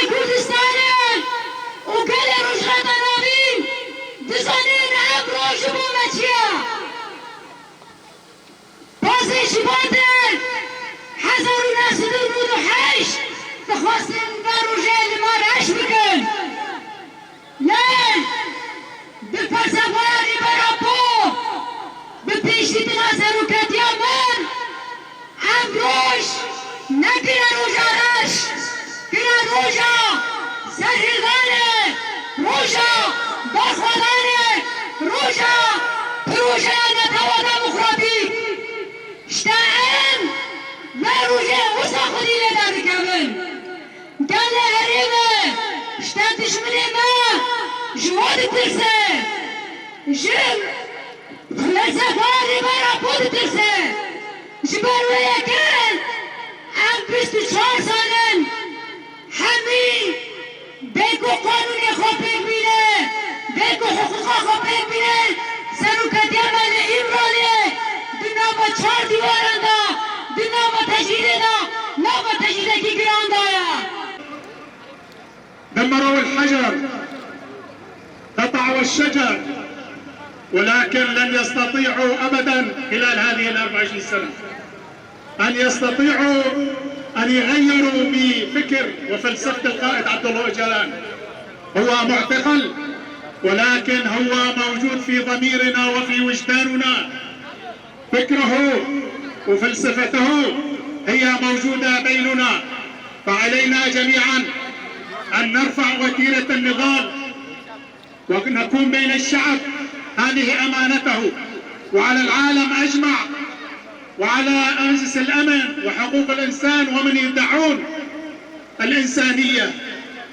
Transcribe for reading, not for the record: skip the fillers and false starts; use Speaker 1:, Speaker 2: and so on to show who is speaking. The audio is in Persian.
Speaker 1: كردستان وقال رجعت نابين دزانين عمرو جبو ماتشيا بازي شبادر حزروا ناس درمود وحيش تخواستن دارو ما رعش بكن لا بالفلسفة برابو ببيشتي تنازلوا كديامان عمروش نقرا روجا راش قرا روجا سرهدانه روجا بخودانه روجا بروجا نتوانا مخربي اشتاعن ما روجا وسا خودي لدار كامل قال هريمه اشتاتش مني ما جواد ترسه جم فلسفه برا بود ترسه جبال ويا كان عم 24 سنة حمي بيكو قانون خو بيبينه بيكو حقوق خو بيبينه سرو كديما لإمرالي دناما 4 ديوارندا دناما تجريدنا ناما تجريده كي جراندايا
Speaker 2: دمروا الحجر قطعوا الشجر ولكن لن يستطيعوا ابدا خلال هذه 24 سنه ان يستطيعوا ان يغيروا بفكر وفلسفه القائد عبد الله أوجلان. هو معتقل ولكن هو موجود في ضميرنا وفي وجداننا. فكره وفلسفته هي موجوده بيننا، فعلينا جميعا ان نرفع وتيره النضال ونكون بين الشعب. هذه امانته، وعلى العالم اجمع وعلى مجلس الامن وحقوق الانسان ومن يدعون الانسانيه